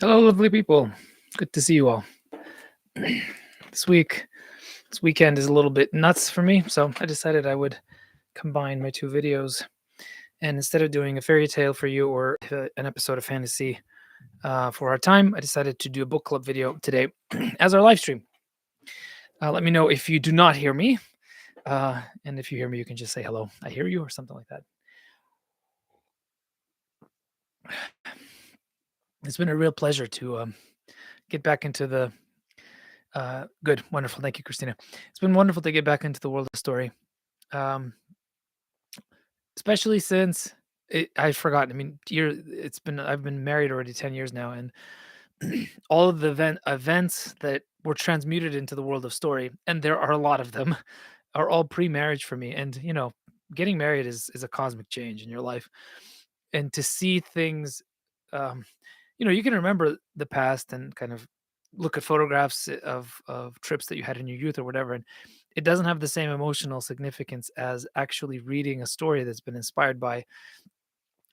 Hello, lovely people. Good to see you all. This week, this weekend is a little bit nuts for me, so I decided I would combine my two videos. And instead of doing a fairy tale for you or an episode of fantasy for our time, I decided to do a book club video today as our live stream. Let me know if you do not hear me. And if you hear me, you can just say hello. I hear you or something like that. It's been a real pleasure to get back into the good, wonderful. Thank you, Christina. It's been wonderful to get back into the world of story. Um, Especially since I've forgotten. I mean, I've been married already 10 years now, and all of the events that were transmuted into the world of story, and there are a lot of them, are all pre-marriage for me. And getting married is a cosmic change in your life, and to see things, um, you can remember the past and kind of look at photographs of trips that you had in your youth or whatever, and it doesn't have the same emotional significance as actually reading a story that's been inspired by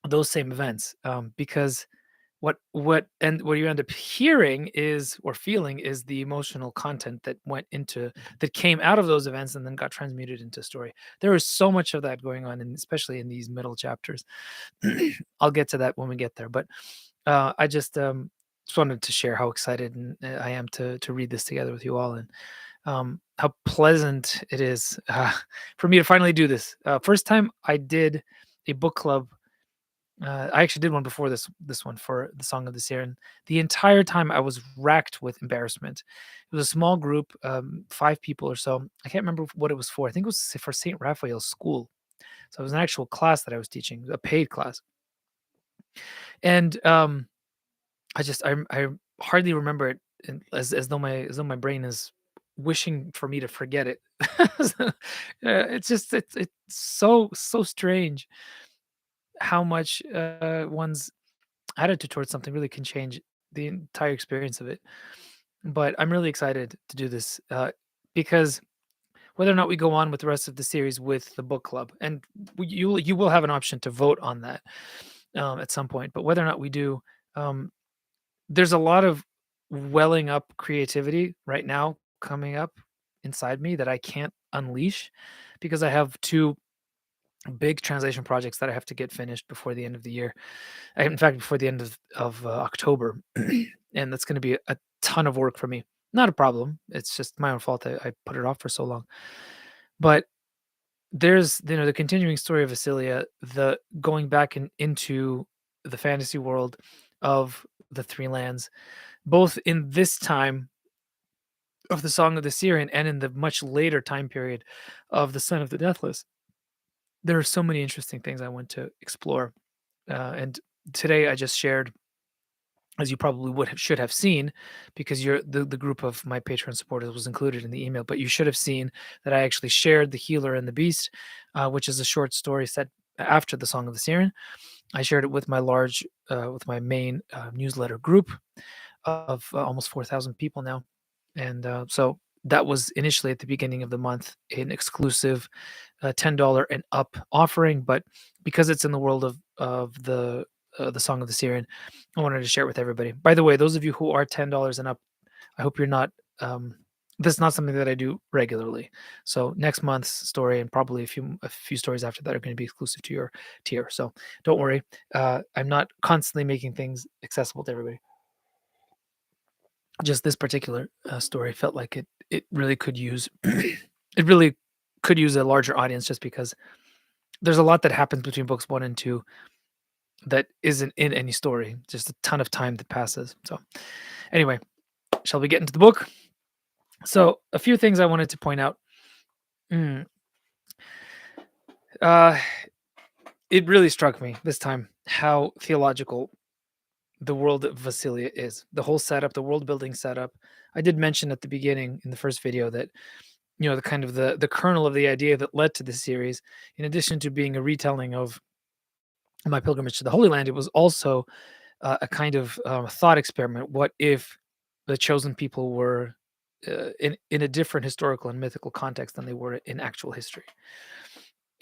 those same events. Because what you end up hearing is or feeling is the emotional content that came out of those events and then got transmuted into story. There is so much of that going on, and especially in these middle chapters. I'll get to that when we get there, but I just wanted to share how excited I am to read this together with you all, and how pleasant it is for me to finally do this. First time I did a book club. I actually did one before this one for the Song of the Siren. The entire time I was racked with embarrassment. It was a small group, 5 people or so. I can't remember what it was for. I think it was for St. Raphael's School. So it was an actual class that I was teaching, a paid class. And I hardly remember it, as though my brain is wishing for me to forget it. It's so strange how much one's attitude towards something really can change the entire experience of it. But I'm really excited to do this because whether or not we go on with the rest of the series with the book club, and you will have an option to vote on that at some point. But whether or not we do, um, there's a lot of welling up creativity right now coming up inside me that I can't unleash because I have two big translation projects that I have to get finished before the end of the year. In fact, before the end of October, and that's going to be a ton of work for me. Not a problem. It's just my own fault. I put it off for so long. But there's the continuing story of Vasilia, the going back into the fantasy world of the Three Lands, both in this time of the Song of the Syrian and in the much later time period of the Son of the Deathless. There are so many interesting things I want to explore, and today I just shared, as you probably should have seen, because the group of my Patreon supporters was included in the email. But you should have seen that I actually shared The Healer and the Beast, which is a short story set after the Song of the Siren. I shared it with with my main newsletter group of almost 4,000 people now, and so that was initially at the beginning of the month an exclusive $10 and up offering, but because it's in the world of the Song of the Siren, I wanted to share it with everybody. By the way, those of you who are $10 and up, I hope you're not. This is not something that I do regularly. So next month's story and probably a few stories after that are going to be exclusive to your tier. So don't worry. I'm not constantly making things accessible to everybody. Just this particular story felt like it really could use it really could use a larger audience, just because there's a lot that happens between books 1 and 2 that isn't in any story. Just a ton of time that passes. So anyway, shall we get into the book? So a few things I wanted to point out. Mm, uh, it really struck me this time how theological the world of Vasilia is. The whole setup, the world building setup. I did mention at the beginning in the first video that the kind of the kernel of the idea that led to this series, in addition to being a retelling of my pilgrimage to the Holy Land, it was also a kind of thought experiment. What if the chosen people were in a different historical and mythical context than they were in actual history?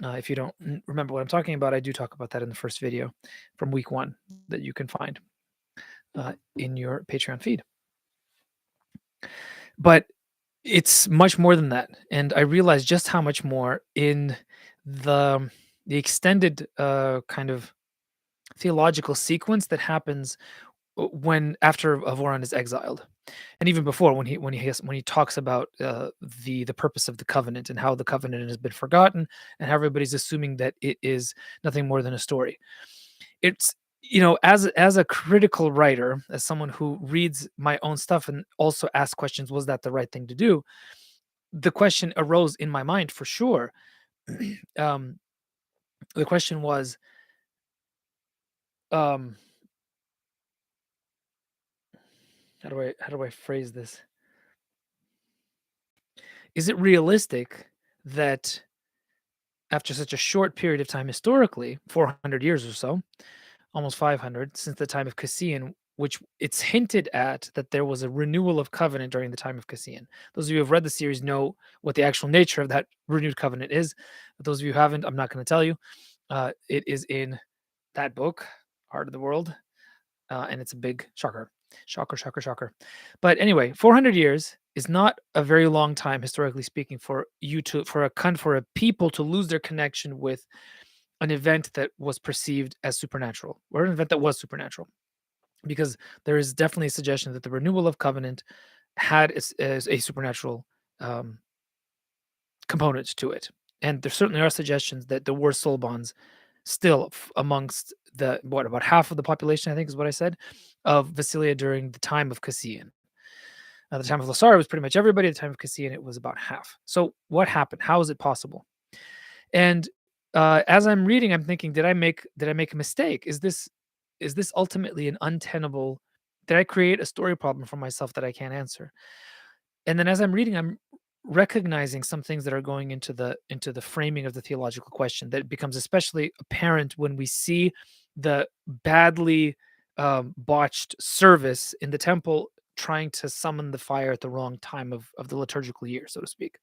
If you don't remember what I'm talking about, I do talk about that in the first video from week 1 that you can find. in your Patreon feed. But it's much more than that, and I realized just how much more in the extended kind of theological sequence that happens when after Avoron is exiled, and even before when he talks about the purpose of the covenant and how the covenant has been forgotten and how everybody's assuming that it is nothing more than a story. It's as a critical writer, as someone who reads my own stuff and also asks questions, was that the right thing to do? The question arose in my mind for sure. um, the question was, um, how do I phrase this? Is it realistic that after such a short period of time historically, 400 years or so, almost 500 since the time of Cassian, which it's hinted at that there was a renewal of covenant during the time of Cassian. Those of you who have read the series know what the actual nature of that renewed covenant is. But those of you who haven't, I'm not going to tell you. It is in that book, Heart of the World, and it's a big shocker. Shocker, shocker, shocker. But anyway, 400 years is not a very long time historically speaking for for a people to lose their connection with an event that was perceived as supernatural, or an event that was supernatural, because there is definitely a suggestion that the renewal of covenant had as a supernatural um, component to it. And there certainly are suggestions that there were soul bonds still amongst the what about half of the population, I think is what I said, of Vasilia during the time of Cassian. At the time of Lasara, it was pretty much everybody. At the time of Cassian, it was about half. So what happened? How is it possible? And as I'm reading, I'm thinking, did I make a mistake? Is this ultimately an untenable? Did I create a story problem for myself that I can't answer? And then as I'm reading, I'm recognizing some things that are going into the framing of the theological question that becomes especially apparent when we see the badly botched service in the temple trying to summon the fire at the wrong time of the liturgical year, so to speak,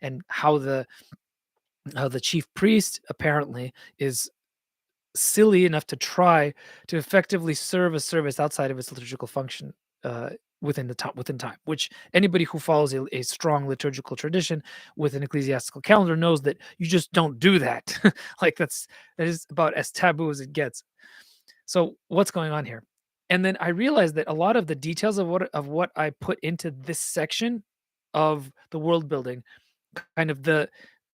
and how the chief priest apparently is silly enough to try to effectively serve a service outside of its liturgical function uh, within time, which anybody who follows a strong liturgical tradition with an ecclesiastical calendar knows that you just don't do that. Like that is about as taboo as it gets. So what's going on here? And then I realized that a lot of the details of what I put into this section of the world building, kind of the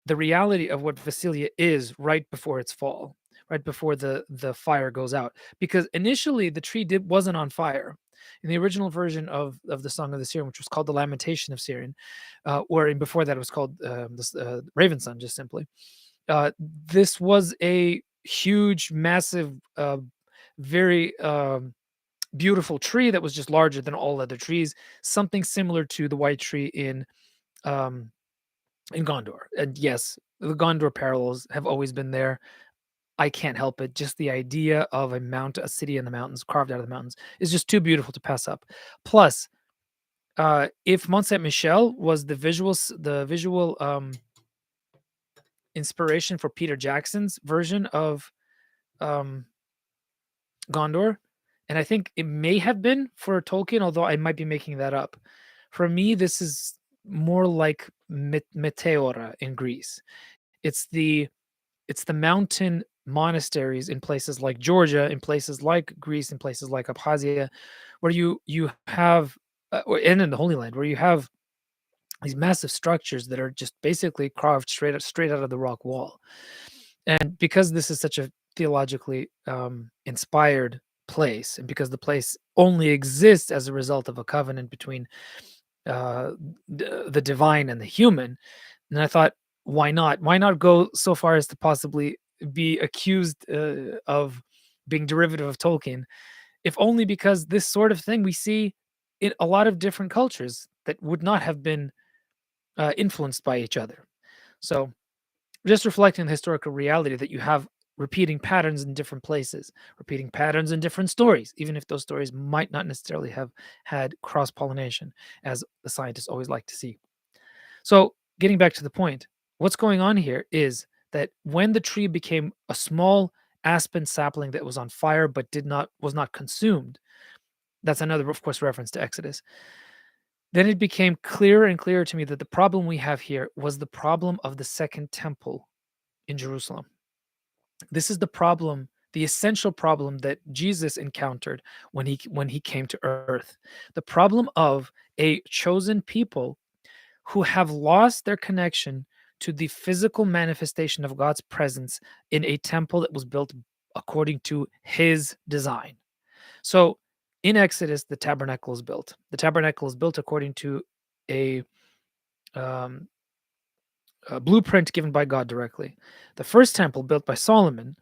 reality of what Vasilia is right before its fall, right before the fire goes out. Because initially the tree wasn't on fire. In the original version of the Song of the Sirin, which was called the Lamentation of Sirin, or before that it was called Raven Sun, just simply. This was a huge, massive, very beautiful tree that was just larger than all other trees, something similar to the white tree um, in Gondor. And yes, the Gondor parallels have always been there. I can't help it. Just the idea of a city in the mountains, carved out of the mountains, is just too beautiful to pass up. Plus, if Mont Saint Michel was the visual inspiration for Peter Jackson's version of um, Gondor, and I think it may have been for Tolkien, although I might be making that up. For me, this is more like Meteora in Greece. It's the it's the mountain monasteries in places like Georgia, in places like Greece, in places like Abkhazia, where you have, and in the Holy Land, where you have these massive structures that are just basically carved straight out of the rock wall. And because this is such a theologically inspired place, and because the place only exists as a result of a covenant between uh, the divine and the human, and I thought, why not? Why not go so far as to possibly be accused of being derivative of Tolkien, if only because this sort of thing we see in a lot of different cultures that would not have been influenced by each other. So just reflecting the historical reality that you have repeating patterns in different places, repeating patterns in different stories, even if those stories might not necessarily have had cross pollination, as the scientists always like to see. So, getting back to the point, what's going on here is that when the tree became a small aspen sapling that was on fire but did not was not consumed, That's another, of course, reference to Exodus. Then it became clearer and clearer to me that the problem we have here was the problem of the second temple in Jerusalem. This is the problem, the essential problem that Jesus encountered when he came to earth. The problem of a chosen people who have lost their connection to the physical manifestation of God's presence in a temple that was built according to his design. So in Exodus, the tabernacle is built. The tabernacle is built according to a, um, a blueprint given by God directly. The first temple, built by Solomon,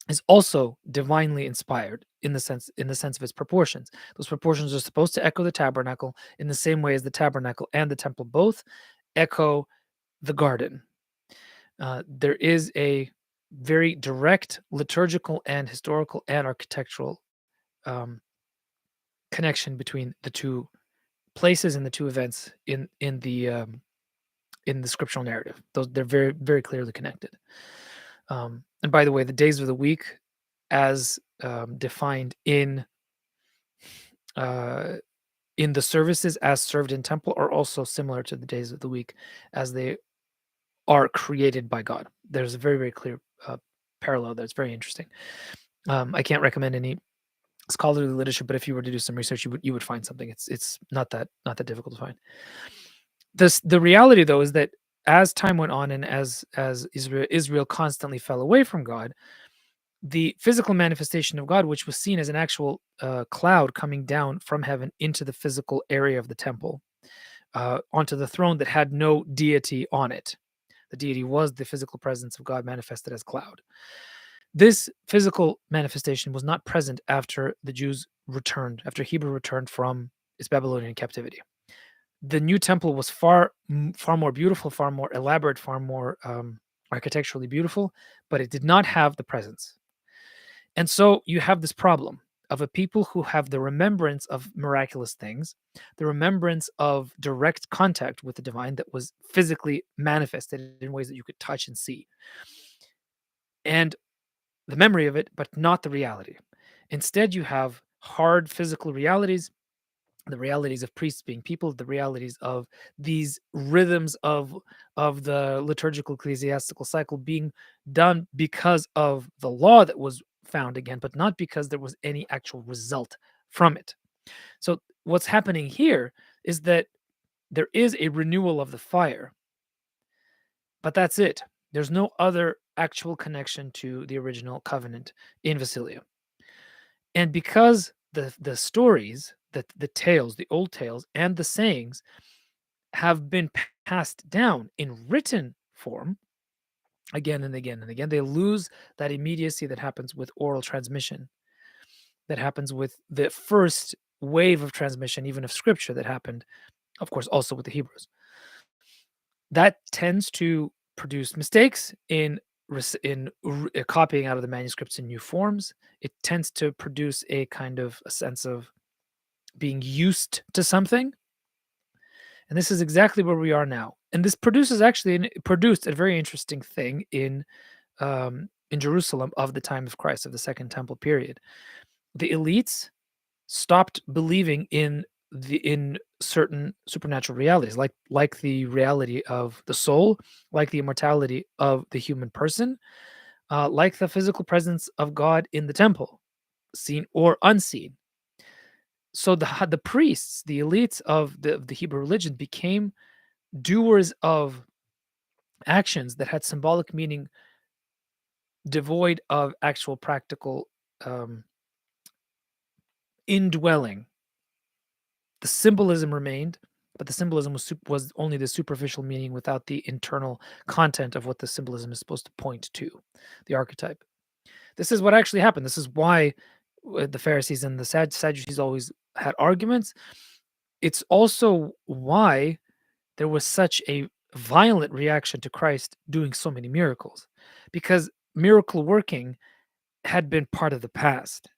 is also divinely inspired in the sense of its proportions. Those proportions are supposed to echo the tabernacle in the same way as the tabernacle and the temple both echo the garden. There is a very direct liturgical and historical and architectural um, connection between the two places and the two events in the scriptural narrative. Those they're very very clearly connected. And by the way, the days of the week, as defined uh, in the services as served in temple, are also similar to the days of the week as they are created by God. There's a very very clear parallel there. It's very interesting. I can't recommend any scholarly literature, but if you were to do some research, you would find something. It's not that difficult to find. The reality though is that as time went on and as Israel constantly fell away from God, the physical manifestation of God, which was seen as an actual cloud coming down from heaven into the physical area of the temple, onto the throne that had no deity on it. The deity was the physical presence of God manifested as cloud. This physical manifestation was not present after the Jews returned, after Hebrew returned from its Babylonian captivity. The new temple was far more beautiful, far more elaborate, far more architecturally beautiful, but it did not have the presence. And so you have this problem of a people who have the remembrance of miraculous things, the remembrance of direct contact with the divine that was physically manifested in ways that you could touch and see, and the memory of it, but not the reality. Instead, you have hard physical realities, the realities of priests being people, the realities of these rhythms of the liturgical ecclesiastical cycle being done because of the law that was found again, but not because there was any actual result from it. So what's happening here is that there is a renewal of the fire, but that's it. There's no other actual connection to the original covenant in Vasilia. And because the stories, the tales, the old tales, and the sayings have been passed down in written form again and again and again, they lose that immediacy that happens with oral transmission, that happens with the first wave of transmission, even of scripture, that happened, of course, also with the Hebrews. That tends to produce mistakes in copying out of the manuscripts in new forms. It tends to produce a sense of being used to something, and this is exactly where we are now. And this it produced a very interesting thing in Jerusalem of the time of Christ, of the Second Temple period. The elites stopped believing in certain supernatural realities, like the reality of the soul, like the immortality of the human person, like the physical presence of God in the temple, seen or unseen. So the priests, the elites of the Hebrew religion, became doers of actions that had symbolic meaning, devoid of actual practical um, indwelling. The symbolism remained, but the symbolism was only the superficial meaning without the internal content of what the symbolism is supposed to point to, the archetype. This is what actually happened. This is why the Pharisees and the Sadducees always had arguments. It's also why there was such a violent reaction to Christ doing so many miracles, because miracle working had been part of the past,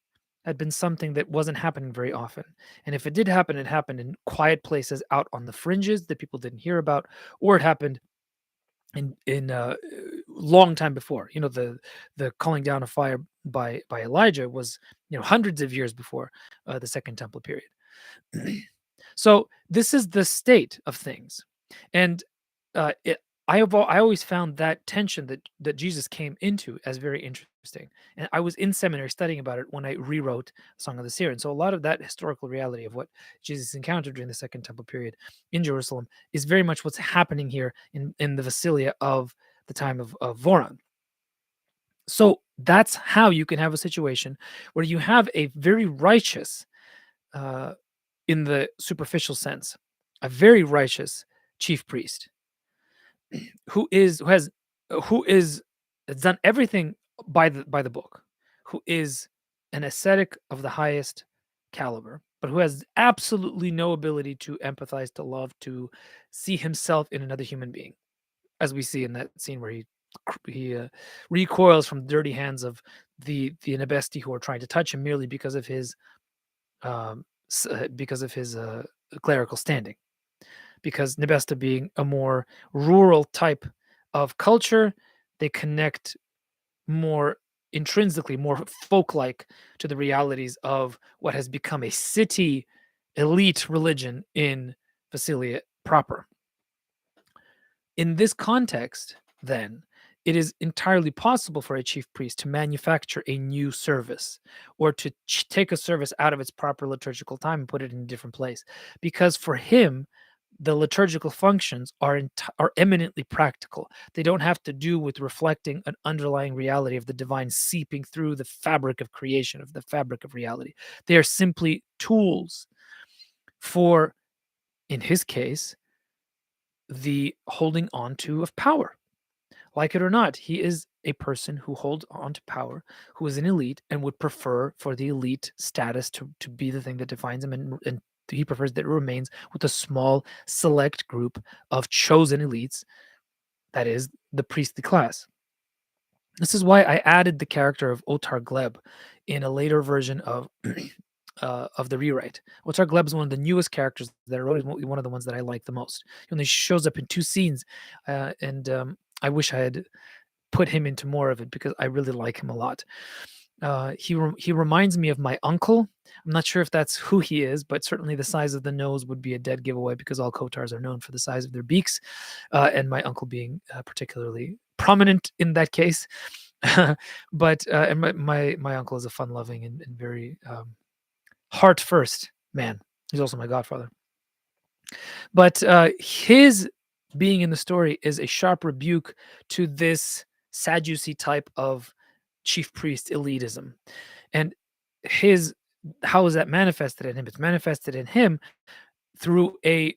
had been something that wasn't happening very often. And if it did happen, it happened in quiet places out on the fringes that people didn't hear about, or it happened in long time before. The calling down of fire by Elijah was hundreds of years before the Second Temple period. So this is the state of things, and it, I always found that tension that Jesus came into as very interesting. And I was in seminary studying about it when I rewrote Song of the Sirin. So a lot of that historical reality of what Jesus encountered during the Second Temple period in Jerusalem is very much what's happening here in the Vasilia of the time of Voron. So that's how you can have a situation where you have a very righteous, uh, in the superficial sense, a very righteous chief priest who has done everything by the book, who is an ascetic of the highest caliber, but who has absolutely no ability to empathize, to love, to see himself in another human being, as we see in that scene where he recoils from the dirty hands of the Anabesti who are trying to touch him merely because of his clerical standing. Because Nebesta being a more rural type of culture, they connect more intrinsically, more folk-like to the realities of what has become a city elite religion in Vasilia proper. In this context, then, it is entirely possible for a chief priest to manufacture a new service or to take a service out of its proper liturgical time and put it in a different place. Because for him, the liturgical functions are eminently practical. They don't have to do with reflecting an underlying reality of the divine seeping through the fabric of creation, of the fabric of reality. They are simply tools for, in his case, the holding on to of power. Like it or not, he is a person who holds on to power, who is an elite and would prefer for the elite status to be the thing that defines him. And he prefers that it remains with a small, select group of chosen elites, that is, the priestly class. This is why I added the character of Otar Gleb in a later version of the rewrite. Otar Gleb is one of the newest characters that I wrote, and one of the ones that I like the most. He only shows up in two scenes, and I wish I had put him into more of it because I really like him a lot. He reminds me of my uncle. I'm not sure if that's who he is, but certainly the size of the nose would be a dead giveaway because all Kotars are known for the size of their beaks, and my uncle being particularly prominent in that case. But and my uncle is a fun-loving and very heart first man. He's also my godfather. But his being in the story is a sharp rebuke to this Sadducee type of chief priest elitism. And his how is that manifested in him? It's manifested in him through a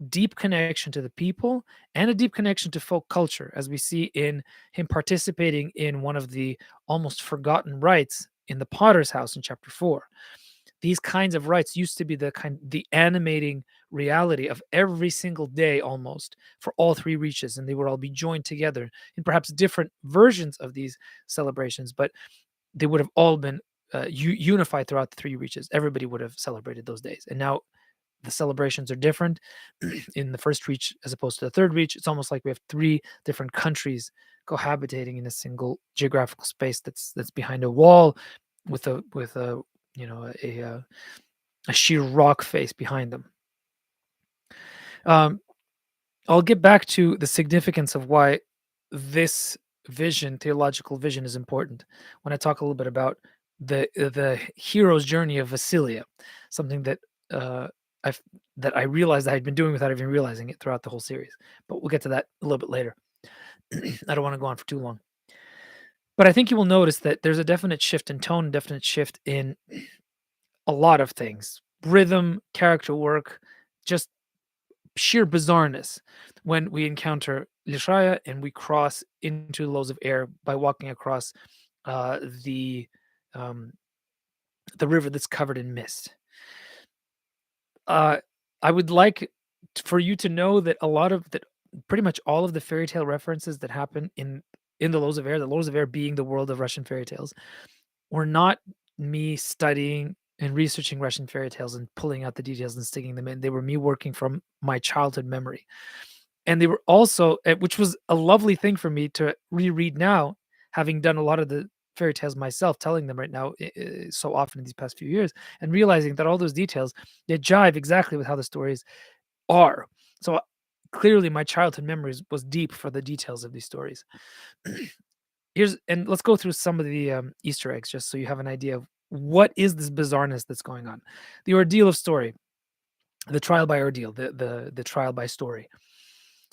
deep connection to the people and a deep connection to folk culture, as we see in him participating in one of the almost forgotten rites in the potter's house in chapter 4. These kinds of rites used to be the animating reality of every single day almost for all three reaches, and they would all be joined together in perhaps different versions of these celebrations, but they would have all been unified throughout the three reaches. Everybody would have celebrated those days, and now the celebrations are different in the first reach as opposed to the third reach. It's almost like we have three different countries cohabitating in a single geographical space that's behind a wall with a you know a sheer rock face behind them. um, I'll get back to the significance of why this theological vision, is important when I talk a little bit about the hero's journey of Vasilia, something that uh, I've that I realized I had been doing without even realizing it throughout the whole series. But we'll get to that a little bit later. I don't want to go on for too long. But I think you will notice that there's a definite shift in tone, definite shift in a lot of things: rhythm, character work, just sheer bizarreness when we encounter Lishraya and we cross into the lows of air by walking across uh, the um, the river that's covered in mist. Uh, I would like for you to know that pretty much all of the fairy tale references that happen in the Lows of Air being the world of Russian fairy tales, were not me studying and researching Russian fairy tales and pulling out the details and sticking them in. They were me working from my childhood memory. And they were also which was a lovely thing for me to reread now, having done a lot of the fairy tales myself, telling them right now so often in these past few years, and realizing that all those details, they jive exactly with how the stories are. So clearly, my childhood memories was deep for the details of these stories. Here's and let's go through some of the Easter eggs just so you have an idea of what is this bizarreness that's going on. The ordeal of story, the trial by ordeal, the trial by story.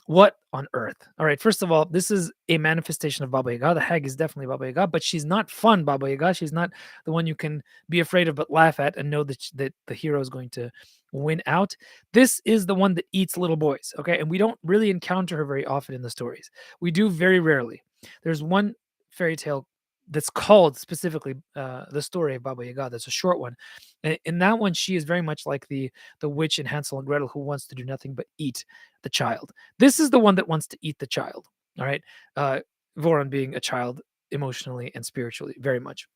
What on earth? All right, first of all, this is a manifestation of Baba Yaga. The hag is definitely Baba Yaga, but she's not fun Baba Yaga. She's not the one you can be afraid of but laugh at and know that that the hero is going to win out. This is the one that eats little boys, okay? And we don't really encounter her very often in the stories. We do very rarely. There's one fairy tale that's called specifically the story of Baba Yaga. That's a short one. In that one, she is very much like the witch in Hansel and Gretel who wants to do nothing but eat the child. This is the one that wants to eat the child. All right. Voron being a child emotionally and spiritually, very much.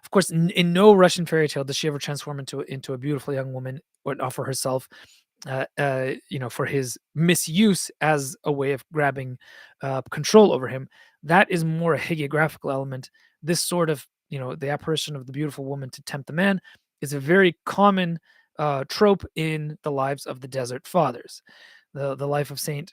Of course, in no Russian fairy tale does she ever transform into a beautiful young woman or offer herself, for his misuse as a way of grabbing control over him. That is more a hagiographical element. This sort of, the apparition of the beautiful woman to tempt the man is a very common trope in the lives of the desert fathers. The life of Saint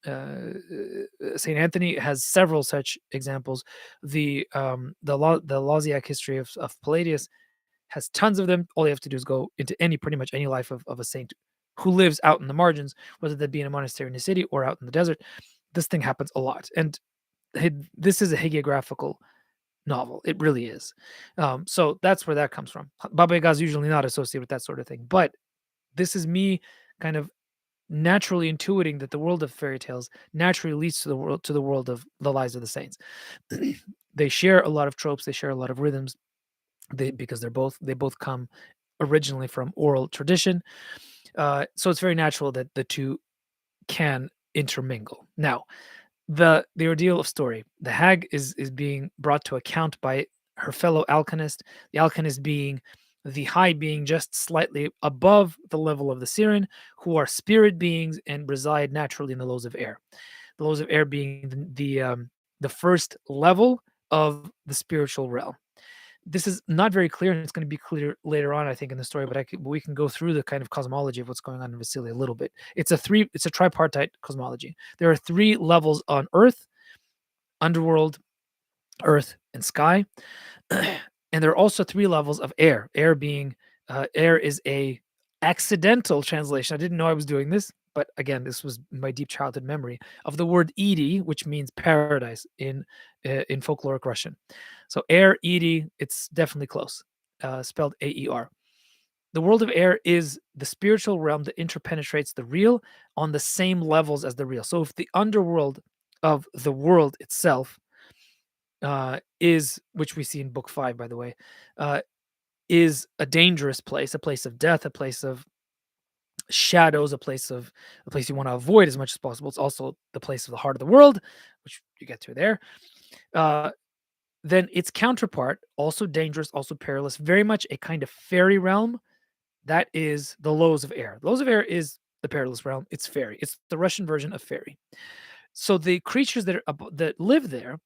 Anthony has several such examples. The Lausiac history of Palladius has tons of them. All you have to do is go into pretty much any life of a saint who lives out in the margins, whether that be in a monastery in a city or out in the desert. This thing happens a lot, and this is a hagiographical novel. It really is. So that's where that comes from. Baba Yaga is usually not associated with that sort of thing, but this is me kind of naturally intuiting that the world of fairy tales naturally leads to the world of the lives of the saints. They share a lot of tropes. They share a lot of rhythms. Because they both come originally from oral tradition. So it's very natural that the two can intermingle. Now, the ordeal of story. The hag is being brought to account by her fellow alchemist. The alchemist being the high being just slightly above the level of the Sirin, who are spirit beings and reside naturally in the lows of air. The lows of air being the first level of the spiritual realm. This is not very clear, and it's going to be clear later on, I think, in the story. But we can go through the kind of cosmology of what's going on in Vasily a little bit. It's a tripartite cosmology. There are three levels on Earth: underworld, Earth, and sky. And there are also three levels of air. Air is a accidental translation. I didn't know I was doing this, but again, this was my deep childhood memory of the word Edi, which means paradise in folkloric Russian. So air, Edi, it's definitely close. Spelled Aer. The world of air is the spiritual realm that interpenetrates the real on the same levels as the real. So if the underworld of the world itself is, which we see in book 5, by the way, is a dangerous place, a place of death, a place of shadows, a place you want to avoid as much as possible. It's also the place of the heart of the world, which you get to there. Uh, then its counterpart, also dangerous, also perilous, very much a kind of fairy realm. That is the lows of air. Lows of air is the perilous realm. It's fairy. It's the Russian version of fairy. So the creatures that live there,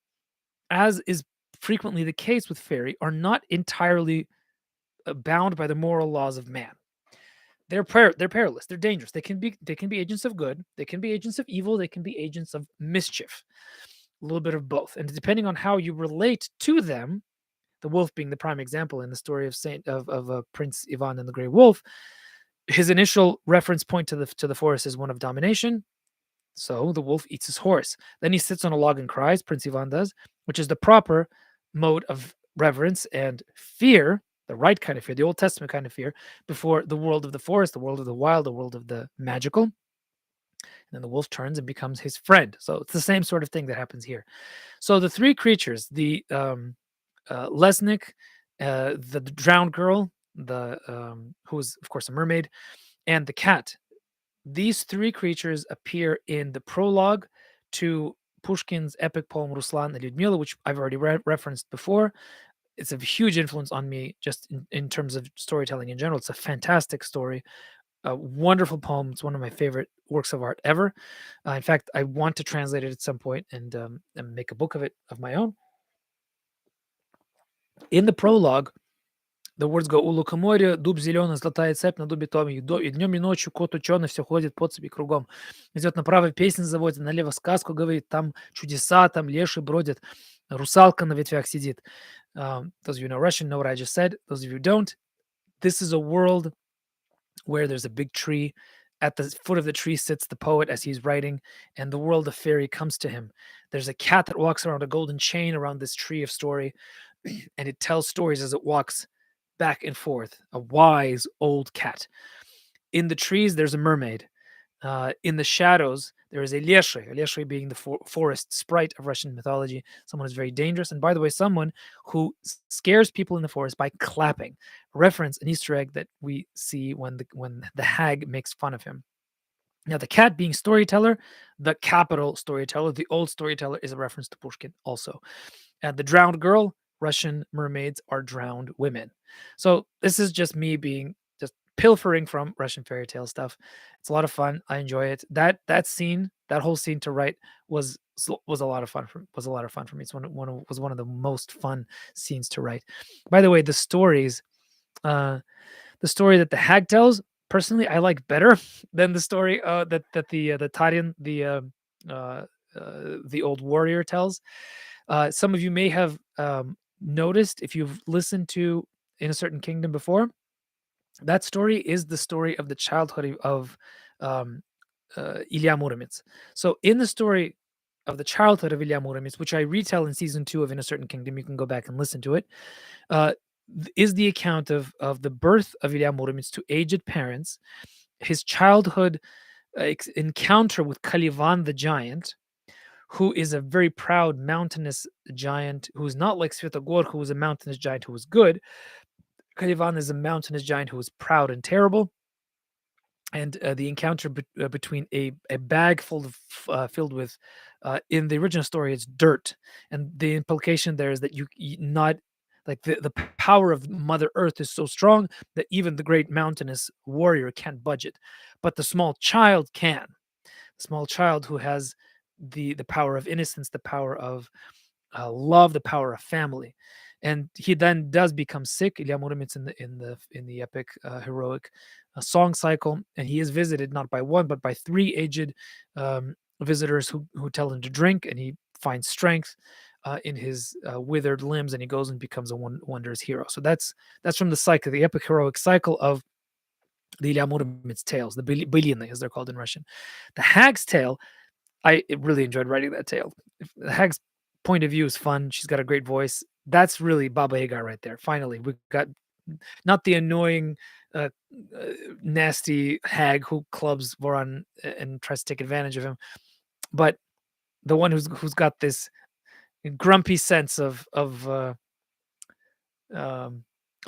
as is frequently the case with fairy, are not entirely bound by the moral laws of man. They're perilous. They're dangerous. They can be agents of good. They can be agents of evil. They can be agents of mischief. A little bit of both. And depending on how you relate to them, the wolf being the prime example in the story of Prince Ivan and the Grey Wolf, his initial reference point to the forest is one of domination. So the wolf eats his horse. Then he sits on a log and cries, Prince Ivan does, which is the proper mode of reverence and fear, the right kind of fear, the Old Testament kind of fear, before the world of the forest, the world of the wild, the world of the magical. And then the wolf turns and becomes his friend. So it's the same sort of thing that happens here. So the three creatures, the Lesnik, the drowned girl, who is of course a mermaid, and the cat. These three creatures appear in the prologue to Pushkin's epic poem Ruslan and Lyudmila, which I've already referenced before. It's a huge influence on me just in terms of storytelling in general. It's a fantastic story, a wonderful poem. It's one of my favorite works of art ever. In fact, I want to translate it at some point and make a book of it of my own. In the prologue, the words go: «У лукоморья дуб зеленый, золотая цепь на дубе том, и днем и ночью кот ученый все ходит по цепи кругом. Идет направо, песнь заводит, налево сказку говорит, там чудеса, там леший бродит, русалка на ветвях сидит». Those of you who know Russian know what I just said. Those of you who don't, this is a world where there's a big tree. At the foot of the tree sits the poet as he's writing, and the world of fairy comes to him. There's a cat that walks around a golden chain around this tree of story, and it tells stories as it walks back and forth. A wise old cat. In the trees, there's a mermaid. In the shadows, there is a leshy being the forest sprite of Russian mythology, someone who's very dangerous. And by the way, someone who scares people in the forest by clapping. Reference an Easter egg that we see when the hag makes fun of him. Now, the cat being storyteller, the capital storyteller, the old storyteller is a reference to Pushkin also. And the drowned girl, Russian mermaids are drowned women. So this is just me being just pilfering from Russian fairy tale stuff. It's a lot of fun. I enjoy it. That scene, that whole scene to write was a lot of fun was a lot of fun for me. It's was one of the most fun scenes to write. By the way, uh, the story that the hag tells, personally, I like better than the story that the Tarian, uh, the old warrior tells. Some of you may have noticed if you've listened to In a Certain Kingdom before, that story is the story of the childhood of um, Ilya Muromets. So, in the story of the childhood of Ilya Muromets, which I retell in season 2 of In a Certain Kingdom, you can go back and listen to it, uh, is the account of the birth of Ilya Muromets to aged parents, his childhood encounter with Kalivan the giant, who is a very proud mountainous giant who's not like Svetogor, who was a mountainous giant who was good. Kalivan is a mountainous giant who was proud and terrible. And the encounter between a bag filled with, in the original story, it's dirt, and the implication there is that you not like the power of Mother Earth is so strong that even the great mountainous warrior can't budge it, but the small child can. The small child who has the power of innocence, the power of love, the power of family. And he then does become sick. Ilya Muromets in the epic heroic song cycle, and he is visited not by one but by three aged visitors who tell him to drink, and he finds strength in his withered limbs, and he goes and becomes a wondrous hero. So that's from the cycle, the epic heroic cycle of the Ilya Muromets tales, the Bylyny, as they're called in Russian. The Hag's Tale, I really enjoyed writing that tale. The hag's point of view is fun. She's got a great voice. That's really Baba Yaga right there. Finally, we got not the annoying, uh, uh, nasty hag who clubs Voron and tries to take advantage of him, but the one who's got this grumpy sense um, of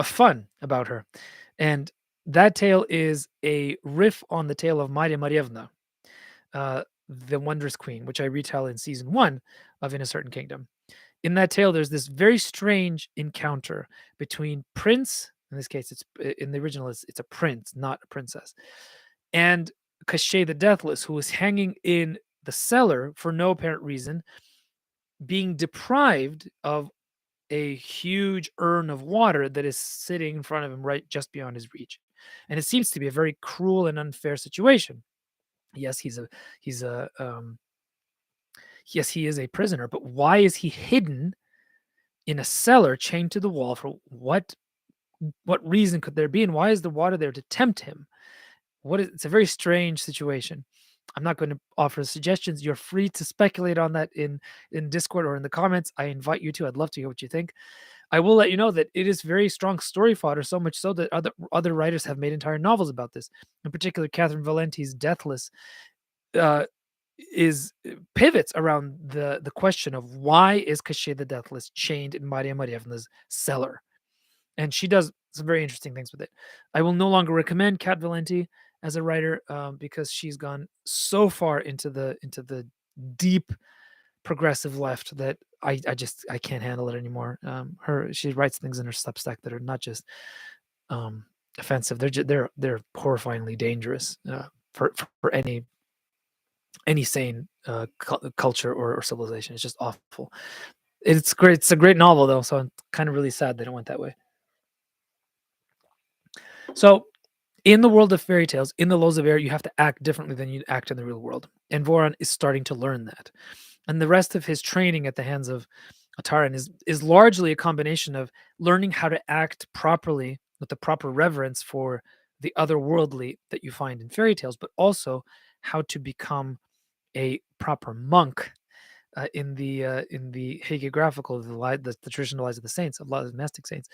fun about her. And that tale is a riff on the tale of Maria Marievna, the Wondrous Queen, which I retell in season 1 of In a Certain Kingdom. In that tale, there's this very strange encounter between Prince, in this case, it's in the original, it's a prince, not a princess, and Cachet the Deathless, who is hanging in the cellar for no apparent reason, being deprived of a huge urn of water that is sitting in front of him right just beyond his reach. And it seems to be a very cruel and unfair situation. Yes, he's a yes, he is a prisoner, but why is he hidden in a cellar chained to the wall? For what reason could there be, and why is the water there to tempt him? It's a very strange situation. I'm not going to offer suggestions. You're free to speculate on that in Discord or in the comments. I invite you to. I'd love to hear what you think. I will let you know that it is very strong story fodder, so much so that other writers have made entire novels about this. In particular, Catherine Valenti's Deathless uh, is pivots around the question of why is Cachet the Deathless chained in Maria Marievna's cellar, and she does some very interesting things with it. I will no longer recommend Kat Valenti as a writer because she's gone so far into the deep progressive left that I can't handle it anymore. She writes things in her Substack that are not just um, offensive. They're horrifyingly dangerous for any sane culture or civilization. It's just awful. It's great. It's a great novel though, so I'm kind of really sad that it went that way. So in the world of fairy tales, in the Laws of Air, you have to act differently than you act in the real world. And Voron is starting to learn that. And the rest of his training at the hands of Ataran is largely a combination of learning how to act properly with the proper reverence for the otherworldly that you find in fairy tales, but also how to become a proper monk in the hagiographical, the traditional lives of the saints, of a lot of the domestic saints,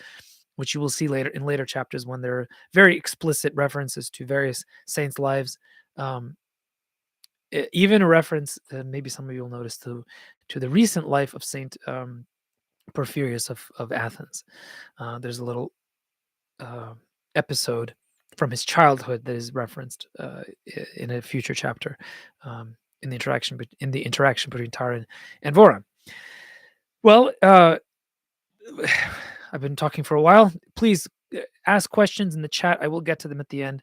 which you will see later in later chapters when there are very explicit references to various saints' lives. Um, Even a reference, maybe some of you will notice, to the recent life of Saint Porphyrius of Athens. There's a little uh, episode from his childhood that is referenced in a future chapter in the interaction between Taran and Voron. Well, I've been talking for a while. Please ask questions in the chat. I will get to them at the end.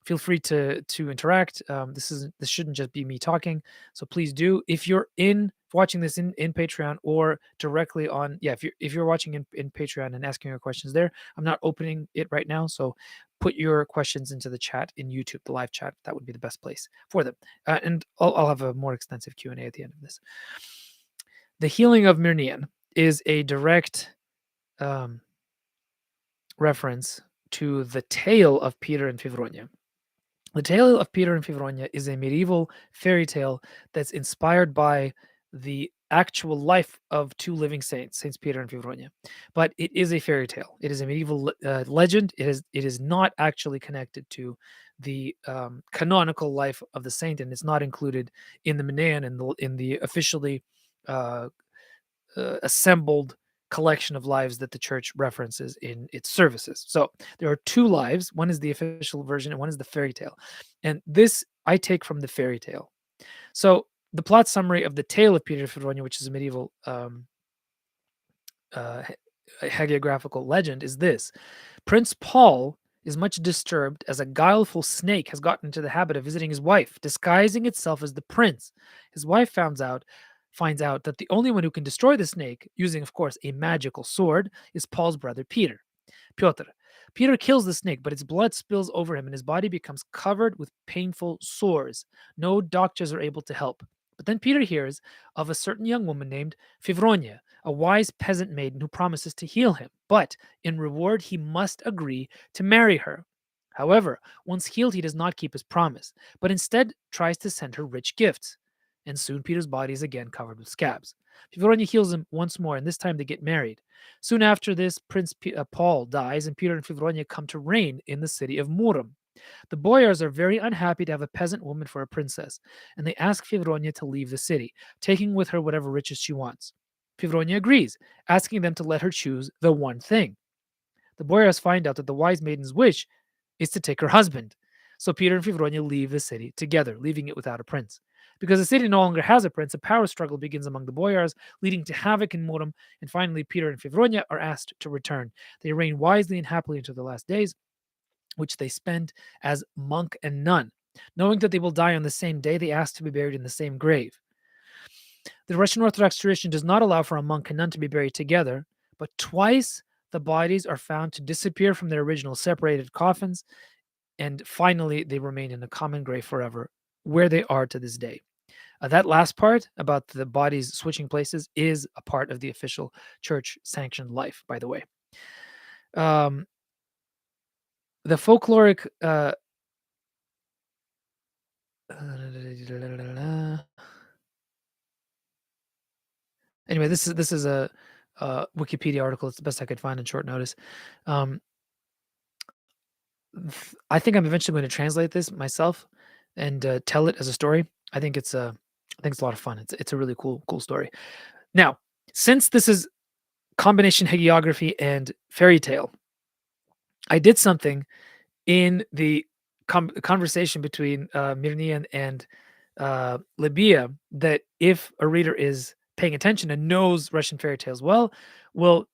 Feel free to interact. This shouldn't just be me talking, so please do. If you're in watching this in Patreon or directly on, yeah, if you're watching in Patreon and asking your questions there, I'm not opening it right now, so put your questions into the chat in YouTube, the live chat. That would be the best place for them, and I'll have a more extensive Q&A at the end of this. The healing of Myrnian is a direct um, reference to the tale of Peter and Fivronia. The tale of Peter and Fivronia is a medieval fairy tale that's inspired by the actual life of two living saints, Saints Peter and Fivronia. But it is a fairy tale. It is a medieval legend. It is not actually connected to the canonical life of the saint, and it's not included in the Manan and in the officially uh, assembled collection of lives that the church references in its services. So there are two lives. One is the official version, and one is the fairy tale. And this I take from the fairy tale. So the plot summary of the tale of Peter Fivronia, which is a medieval uh, hagiographical legend, is this: Prince Paul is much disturbed as a guileful snake has gotten into the habit of visiting his wife, disguising itself as the prince. His wife finds out that the only one who can destroy the snake, using, of course, a magical sword, is Paul's brother Peter. Piotr. Peter kills the snake, but its blood spills over him and his body becomes covered with painful sores. No doctors are able to help. But then Peter hears of a certain young woman named Fivronia, a wise peasant maiden who promises to heal him. But in reward, he must agree to marry her. However, once healed, he does not keep his promise, but instead tries to send her rich gifts. And soon Peter's body is again covered with scabs. Fivronia heals him once more, and this time they get married. Soon after this, Paul dies, and Peter and Fivronia come to reign in the city of Murom. The boyars are very unhappy to have a peasant woman for a princess, and they ask Fivronia to leave the city, taking with her whatever riches she wants. Fivronia agrees, asking them to let her choose the one thing. The boyars find out that the wise maiden's wish is to take her husband. So Peter and Fivronia leave the city together, leaving it without a prince. Because the city no longer has a prince, a power struggle begins among the boyars, leading to havoc in Murom, and finally Peter and Fivronia are asked to return. They reign wisely and happily until their last days, which they spend as monk and nun. Knowing that they will die on the same day, they ask to be buried in the same grave. The Russian Orthodox tradition does not allow for a monk and nun to be buried together, but twice the bodies are found to disappear from their original separated coffins, and finally they remain in a common grave forever, where they are to this day. That last part about the bodies switching places is a part of the official church sanctioned life, by the way. Um, the folkloric. Anyway, this is a Wikipedia article. It's the best I could find in short notice. Um, I think I'm eventually going to translate this myself and tell it as a story. I think it's a lot of fun. It's a really cool story. Now, since this is combination hagiography and fairy tale, I did something in the conversation between Mirnian and Libya that, if a reader is paying attention and knows Russian fairy tales well, will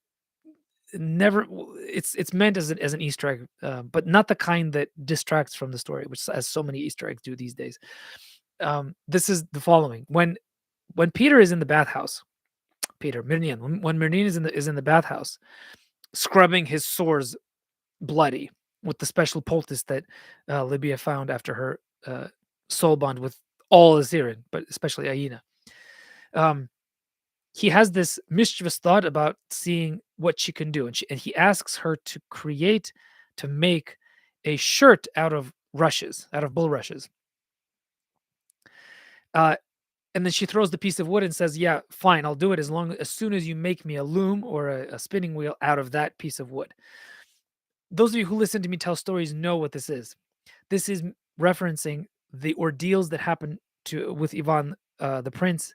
never it's meant as an Easter egg, but not the kind that distracts from the story, which as so many Easter eggs do these days. This is the following: when Peter is in the bathhouse, Peter Myrnian, when Myrnian is in the bathhouse, scrubbing his sores bloody with the special poultice that Libya found after her soul bond with all the Sirin, but especially Aina. Um, he has this mischievous thought about seeing what she can do, and he asks her to make a shirt out of rushes, out of bulrushes. Uh, and then she throws the piece of wood and says, "Yeah, fine, I'll do it as soon as you make me a loom or a spinning wheel out of that piece of wood." Those of you who listen to me tell stories know what this is. This is referencing the ordeals that happen to with Ivan the prince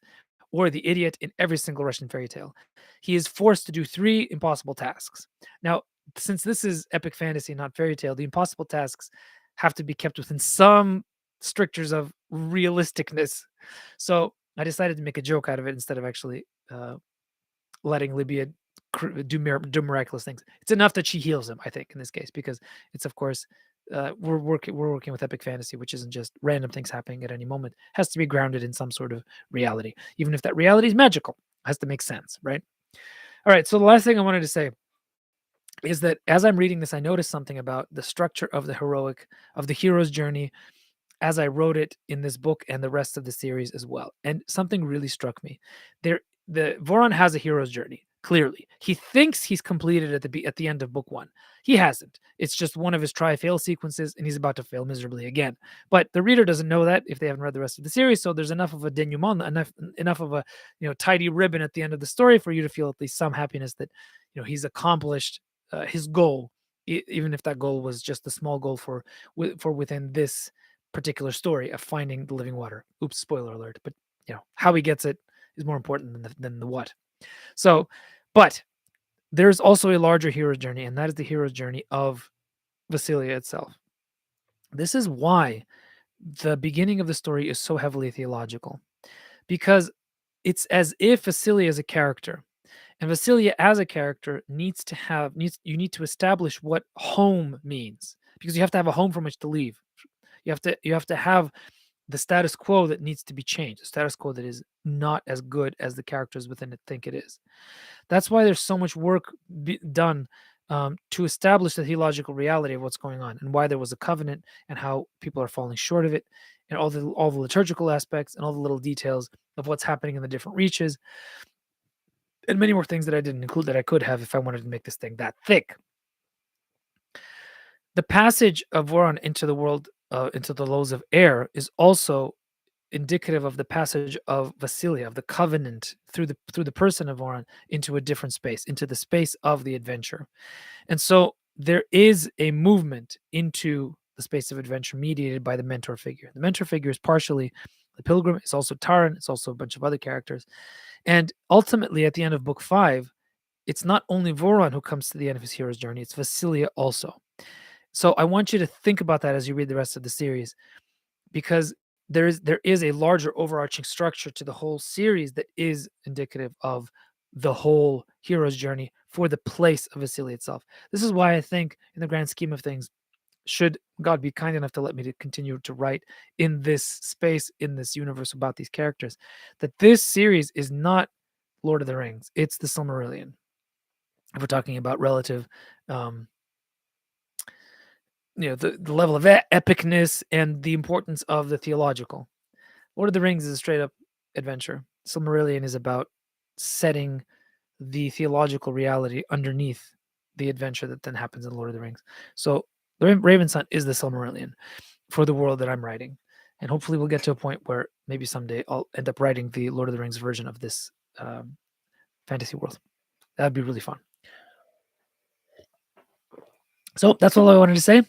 or the idiot in every single Russian fairy tale. He is forced to do three impossible tasks. Now, since this is epic fantasy, not fairy tale, the impossible tasks have to be kept within some strictures of realisticness. So I decided to make a joke out of it instead of actually letting Libya do miraculous things. It's enough that she heals him, I think, in this case, because it's of course we're working with epic fantasy, which isn't just random things happening at any moment. It has to be grounded in some sort of reality, even if that reality is magical. It has to make sense, right? All right. So the last thing I wanted to say is that as I'm reading this, I noticed something about the structure of the hero's journey as I wrote it in this book and the rest of the series as well. And something really struck me. The Voron has a hero's journey. Clearly, he thinks he's completed at the end of book one. He hasn't. It's just one of his try-fail sequences, and he's about to fail miserably again. But the reader doesn't know that if they haven't read the rest of the series. So there's enough of a denouement, enough of a tidy ribbon at the end of the story for you to feel at least some happiness that he's accomplished his goal, even if that goal was just a small goal for within this particular story of finding the living water. Oops, spoiler alert. But how he gets it is more important than the what. So, but there's also a larger hero's journey, and that is the hero's journey of Vasilia itself. This is why the beginning of the story is so heavily theological, because it's as if Vasilia is a character, and Vasilia as a character you need to establish what home means, because you have to have a home from which to leave. You have to have the status quo that needs to be changed, a status quo that is not as good as the characters within it think it is. That's why there's so much work done to establish the theological reality of what's going on, and why there was a covenant, and how people are falling short of it, and all the liturgical aspects, and all the little details of what's happening in the different reaches, and many more things that I didn't include that I could have if I wanted to make this thing that thick. The passage of Voron into the world, into the lows of air, is also indicative of the passage of Vasilia, of the covenant through the person of Voron into a different space, into the space of the adventure. And so there is a movement into the space of adventure mediated by the mentor figure. The mentor figure is partially the pilgrim, it's also Taran, it's also a bunch of other characters. And ultimately, at the end of book 5, it's not only Voron who comes to the end of his hero's journey, it's Vasilia also. So I want you to think about that as you read the rest of the series, because there is a larger overarching structure to the whole series that is indicative of the whole hero's journey for the place of Vasily itself. This is why I think, in the grand scheme of things, should God be kind enough to let me to continue to write in this space, in this universe about these characters, that this series is not Lord of the Rings, it's the Silmarillion. If we're talking about relative um, the level of epicness and the importance of the theological. Lord of the Rings is a straight up adventure. Silmarillion is about setting the theological reality underneath the adventure that then happens in Lord of the Rings. So the Raven's Son is the Silmarillion for the world that I'm writing. And hopefully we'll get to a point where maybe someday I'll end up writing the Lord of the Rings version of this fantasy world. That'd be really fun. So that's all I wanted to say.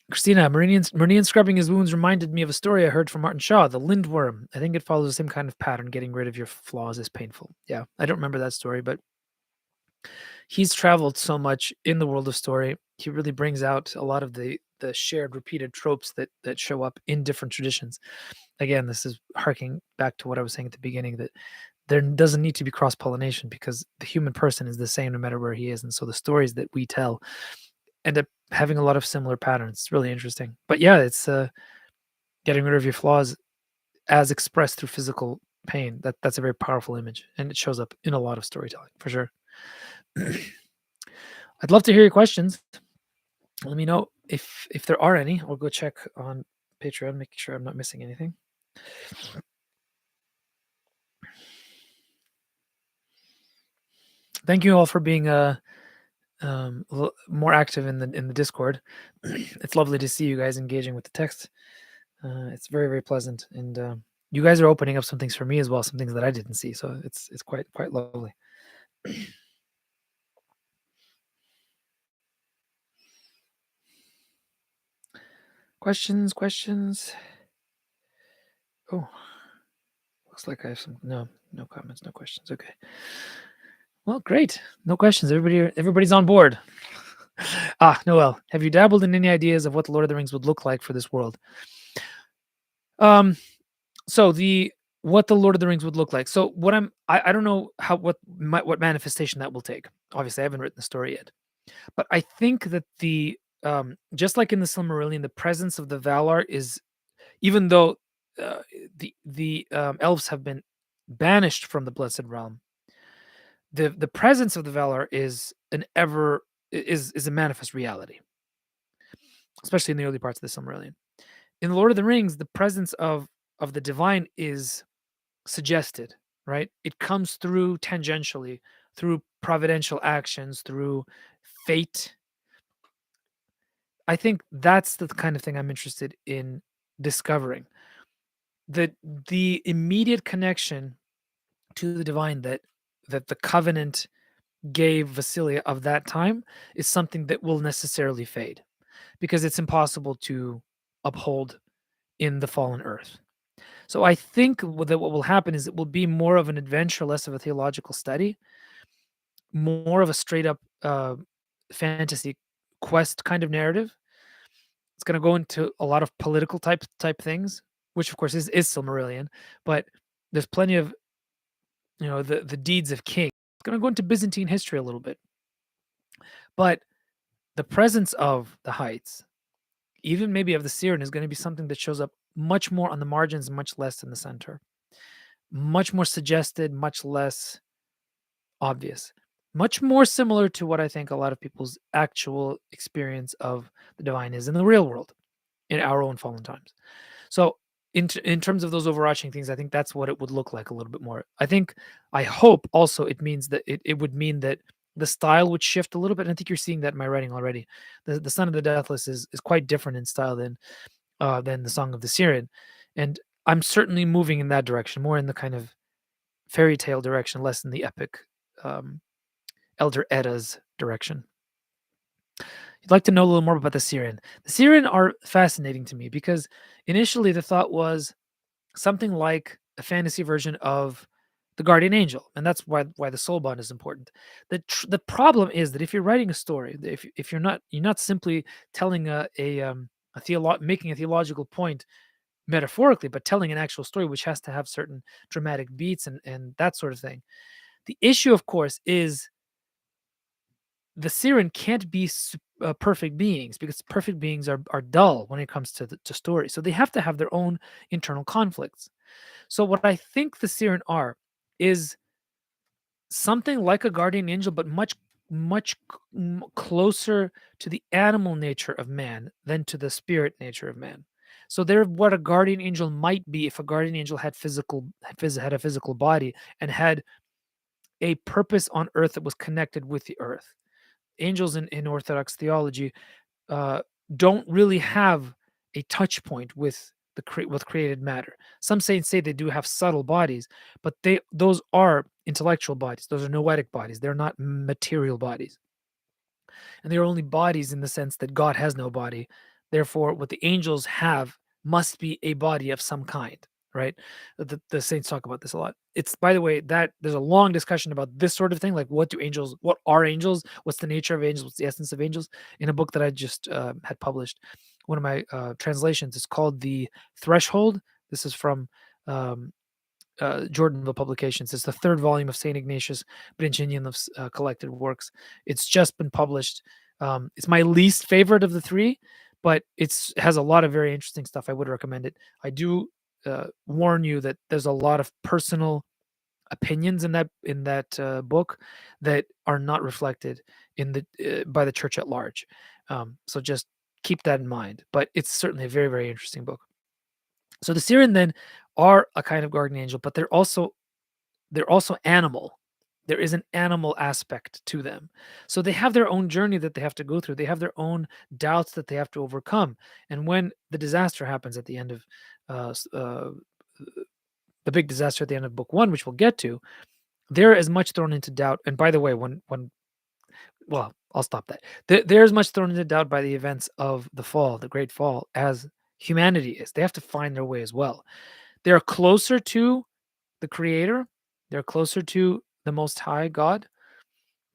Christina, Meridian scrubbing his wounds reminded me of a story I heard from Martin Shaw, the lindworm. I think it follows the same kind of pattern. Getting rid of your flaws is painful. Yeah, I don't remember that story, but he's traveled so much in the world of story. He really brings out a lot of the shared repeated tropes that show up in different traditions. Again, this is harking back to what I was saying at the beginning, that there doesn't need to be cross pollination because the human person is the same no matter where he is, and so the stories that we tell end up having a lot of similar patterns. It's really interesting. But yeah, it's getting rid of your flaws as expressed through physical pain. That's a very powerful image, and it shows up in a lot of storytelling for sure. I'd love to hear your questions. Let me know if there are any. I'll go check on Patreon, making sure I'm not missing anything. Thank you all for being more active in the Discord. It's lovely to see you guys engaging with the text. It's very very pleasant, and you guys are opening up some things for me as well, some things that I didn't see. So it's quite lovely. Questions. Oh, looks like I have some no comments, no questions. Okay. Well, great. No questions. Everybody's on board. Noel, have you dabbled in any ideas of what the Lord of the Rings would look like for this world? Um, so the what the Lord of the Rings would look like. So I don't know what manifestation that will take. Obviously, I haven't written the story yet, but I think that the just like in the Silmarillion, the presence of the Valar is, even though uh, the elves have been banished from the Blessed Realm, the presence of the Valar is an ever is a manifest reality, especially in the early parts of the Silmarillion. In the Lord of the Rings, the presence of the divine is suggested, right? It comes through tangentially, through providential actions, through fate. I think that's the kind of thing I'm interested in discovering. The the immediate connection to the divine that the covenant gave Vasilia of that time is something that will necessarily fade because it's impossible to uphold in the fallen earth. So I think that what will happen is it will be more of an adventure, less of a theological study, more of a straight up fantasy quest kind of narrative. It's going to go into a lot of political type things, which of course is Silmarillion, but there's plenty of the deeds of kings. It's going to go into Byzantine history a little bit, but the presence of the heights, even maybe of the Sirin, is going to be something that shows up much more on the margins, much less in the center, much more suggested, much less obvious, much more similar to what I think a lot of people's actual experience of the divine is in the real world, in our own fallen times. So, in terms of those overarching things, I think that's what it would look like a little bit more. I hope also it means that it would mean that the style would shift a little bit. And I think you're seeing that in my writing already. The Son of the Deathless is quite different in style than the Song of the Siren, and I'm certainly moving in that direction, more in the kind of fairy tale direction, less in the epic um, Elder Edda's direction. You'd like to know a little more about the Siren. The Siren are fascinating to me because initially the thought was something like a fantasy version of the guardian angel, and that's why the soul bond is important. The problem is that if you're writing a story, if you're not simply telling making a theological point metaphorically, but telling an actual story which has to have certain dramatic beats and that sort of thing. The issue, of course, is the Siren can't be perfect beings because perfect beings are dull when it comes to story. So they have to have their own internal conflicts. So what I think the Siren are is something like a guardian angel, but much closer to the animal nature of man than to the spirit nature of man. So they're what a guardian angel might be if a guardian angel had a physical body and had a purpose on earth that was connected with the earth. Angels in Orthodox theology uh, don't really have a touch point with created matter. Some saints say they do have subtle bodies, but those are intellectual bodies. Those are noetic bodies. They're not material bodies, and they are only bodies in the sense that God has no body. Therefore, what the angels have must be a body of some kind, right? The saints talk about this a lot. It's, by the way, that there's a long discussion about this sort of thing, like what are angels, what's the nature of angels, what's the essence of angels, in a book that I just had published. One of my translations is called The Threshold. This is from um, Jordanville Publications. It's the third volume of Saint Ignatius Brincinian's collected works. It's just been published. It's my least favorite of the three, but it's has a lot of very interesting stuff. I would recommend it. I do warn you that there's a lot of personal opinions in that book that are not reflected in the by the church at large. So just keep that in mind. But it's certainly a very, very interesting book. So the Sirin then are a kind of guardian angel, but they're also animal. There is an animal aspect to them. So they have their own journey that they have to go through. They have their own doubts that they have to overcome. And when the disaster happens at the end of the big disaster at the end of book one, which we'll get to, they're as much thrown into doubt. And by the way, when well, I'll stop that. They're as much thrown into doubt by the events of the fall, the great fall, as humanity is. They have to find their way as well. They're closer to the creator. They're closer to the most high God,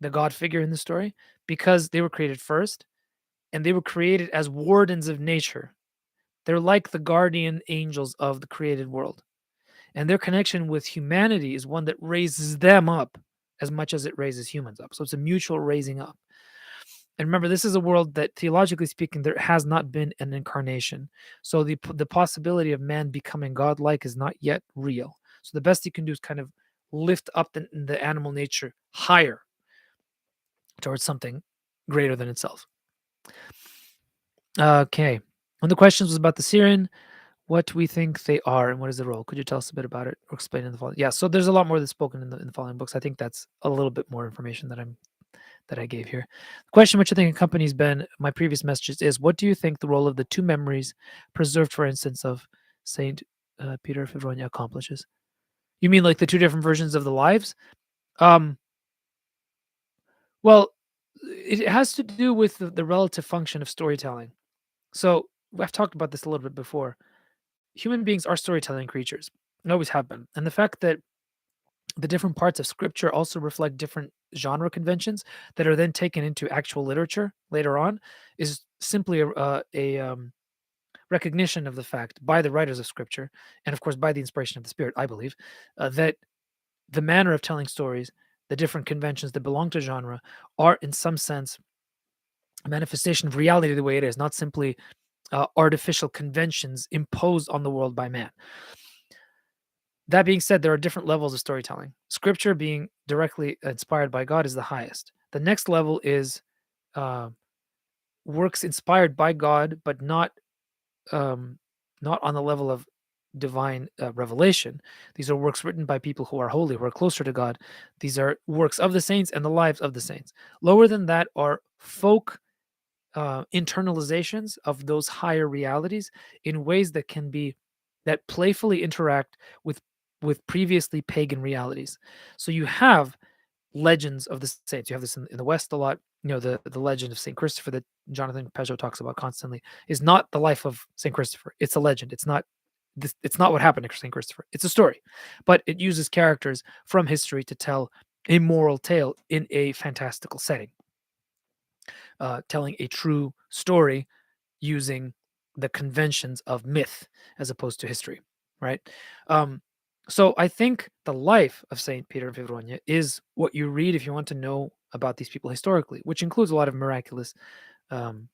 the God figure in the story, because they were created first and they were created as wardens of nature. They're like the guardian angels of the created world. And their connection with humanity is one that raises them up as much as it raises humans up. So it's a mutual raising up. And remember, this is a world that, theologically speaking, there has not been an incarnation. So the possibility of man becoming godlike is not yet real. So the best you can do is kind of lift up the animal nature higher towards something greater than itself. Okay. One of the questions was about the Sirin, what we think they are, and what is the role. Could you tell us a bit about it or explain in the following? Yeah, so there's a lot more that's spoken in the following books. I think that's a little bit more information that I gave here. The question which I think accompanies Ben, my previous messages, is what do you think the role of the two memories preserved, for instance, of Saint Peter Fivronia accomplishes? You mean like the two different versions of the lives? Um, well, it has to do with the relative function of storytelling. So I've talked about this a little bit before. Human beings are storytelling creatures, and always have been. And the fact that the different parts of scripture also reflect different genre conventions that are then taken into actual literature later on is simply a recognition of the fact by the writers of scripture, and of course by the inspiration of the Spirit, I believe, that the manner of telling stories, the different conventions that belong to genre, are in some sense a manifestation of reality the way it is, not simply artificial conventions imposed on the world by man. That being said, there are different levels of storytelling. Scripture, being directly inspired by God, is the highest. The next level is uh, works inspired by God, but not on the level of divine revelation. These are works written by people who are holy, who are closer to God. These are works of the saints and the lives of the saints. Lower than that are folk internalizations of those higher realities in ways that playfully interact with previously pagan realities. So you have legends of the saints. You have this in the West a lot. The legend of Saint Christopher that Jonathan Peugeot talks about constantly is not the life of Saint Christopher. It's a legend. It's not what happened to Saint Christopher. It's a story, but it uses characters from history to tell a moral tale in a fantastical setting, telling a true story using the conventions of myth as opposed to history, right? Um, so I think the life of Saint Peter and Fivronia is what you read if you want to know about these people historically, which includes a lot of miraculous um,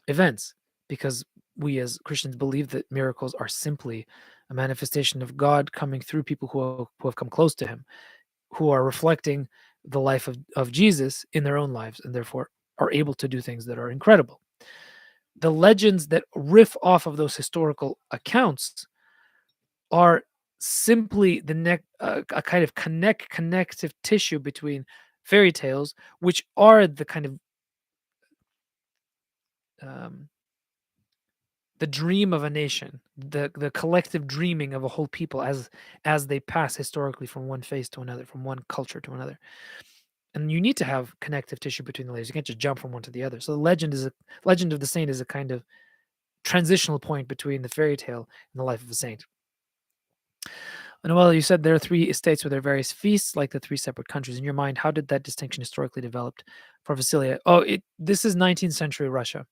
events, because we as Christians believe that miracles are simply a manifestation of God coming through people who have come close to Him, who are reflecting the life of Jesus in their own lives, and therefore are able to do things that are incredible. The legends that riff off of those historical accounts are simply a kind of connective tissue between fairy tales, which are the kind of um, the dream of a nation, the collective dreaming of a whole people as they pass historically from one phase to another, from one culture to another. And you need to have connective tissue between the layers. You can't just jump from one to the other. So the legend of the saint is a kind of transitional point between the fairy tale and the life of a saint. And well, you said there are three estates with their various feasts, like the three separate countries. In your mind, how did that distinction historically developed for Vasilia? Oh, this is 19th century Russia.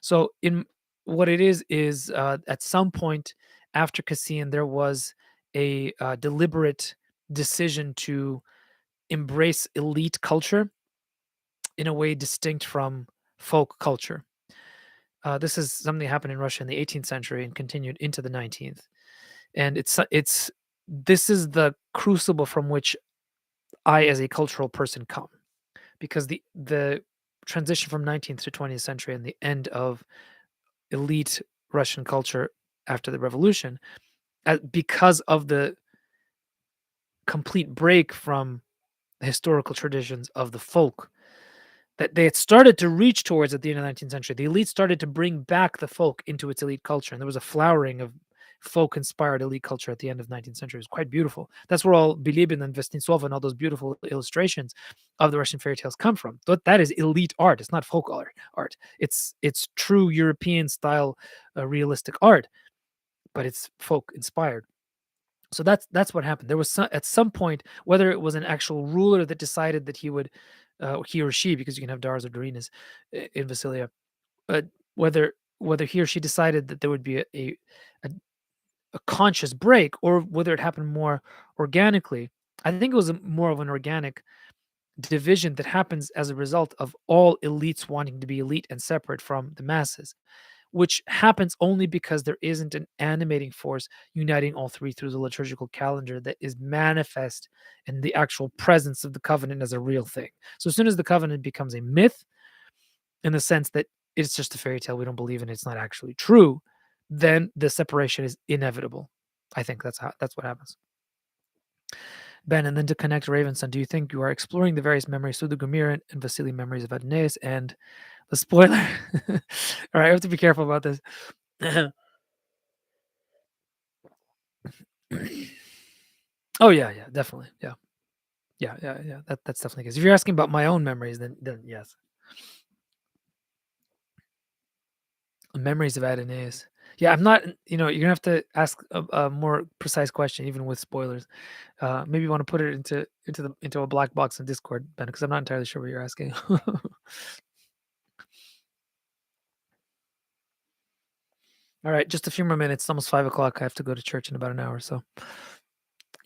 So in what it is at some point after Cassian, there was a deliberate decision to embrace elite culture in a way distinct from folk culture. This is something that happened in Russia in the 18th century and continued into the 19th. And it's this is the crucible from which I, as a cultural person, come, because the transition from 19th to 20th century and the end of elite Russian culture after the revolution, because of the complete break from the historical traditions of the folk that they had started to reach towards at the end of the 19th century. The elite started to bring back the folk into its elite culture, and there was a flowering of folk-inspired elite culture at the end of the 19th century. It was quite beautiful. That's where all Bilibin and Vestintsov and all those beautiful illustrations of the Russian fairy tales come from. That is elite art. It's not folk art. It's true European style realistic art, but it's folk inspired. So that's what happened. There was at some point, whether it was an actual ruler that decided that he or she, because you can have Dars or Darinas in Vasilia, uh, whether he or she decided that there would be a, a conscious break, or whether it happened more organically. I think it was more of an organic division that happens as a result of all elites wanting to be elite and separate from the masses, which happens only because there isn't an animating force uniting all three through the liturgical calendar that is manifest in the actual presence of the covenant as a real thing. So as soon as the covenant becomes a myth, in the sense that it's just a fairy tale, we don't believe in it, it's not actually true, then the separation is inevitable. I think that's what happens. Ben, and then to connect Ravenson, do you think you are exploring the various memories through the Gomir and Vasily memories of Adonais and the spoiler? All right, I have to be careful about this. Oh yeah, definitely. Yeah. That's definitely because if you're asking about my own memories, then yes. Memories of Adonais. Yeah, I'm not. You're gonna have to ask a more precise question, even with spoilers. Maybe you want to put it into a black box in Discord, Ben, because I'm not entirely sure what you're asking. All right, just a few more minutes. It's almost 5 o'clock. I have to go to church in about an hour. So,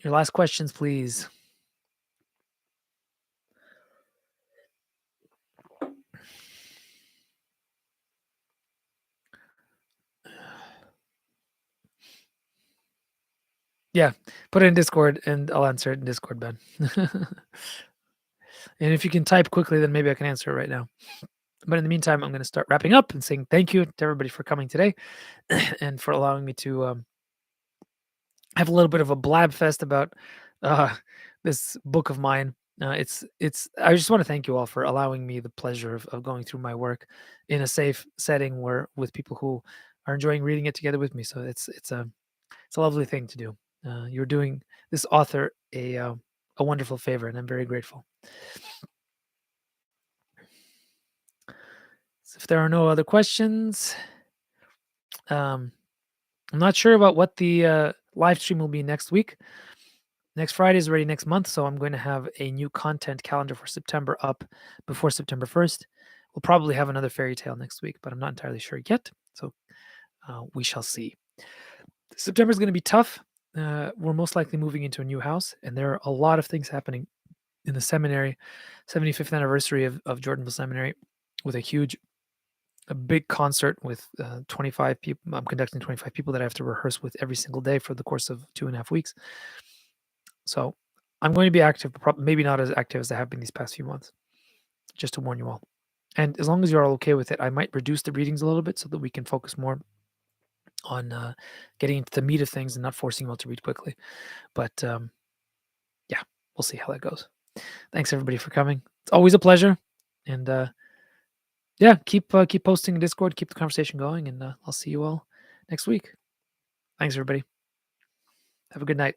your last questions, please. Yeah, put it in Discord, and I'll answer it in Discord, Ben. And if you can type quickly, then maybe I can answer it right now. But in the meantime, I'm going to start wrapping up and saying thank you to everybody for coming today and for allowing me to have a little bit of a blab fest about uh, this book of mine. It's. I just want to thank you all for allowing me the pleasure of going through my work in a safe setting where with people who are enjoying reading it together with me. So it's a lovely thing to do. You're doing this author a wonderful favor, and I'm very grateful. So if there are no other questions, um, I'm not sure about what the live stream will be next week. Next Friday is already next month, so I'm going to have a new content calendar for September up before September 1st. We'll probably have another fairy tale next week, but I'm not entirely sure yet. So we shall see. September is going to be tough. We're most likely moving into a new house, and there are a lot of things happening in the seminary. 75th anniversary of Jordanville Seminary, with a big concert with 25 people. I'm conducting 25 people that I have to rehearse with every single day for the course of 2.5 weeks. So I'm going to be active, but maybe not as active as I have been these past few months, just to warn you all. And as long as you're all okay with it, I might reduce the readings a little bit so that we can focus more on getting into the meat of things and not forcing you all to read quickly. But yeah, we'll see how that goes. Thanks everybody for coming. It's always a pleasure. And yeah, keep posting in Discord, keep the conversation going, and I'll see you all next week. Thanks everybody. Have a good night.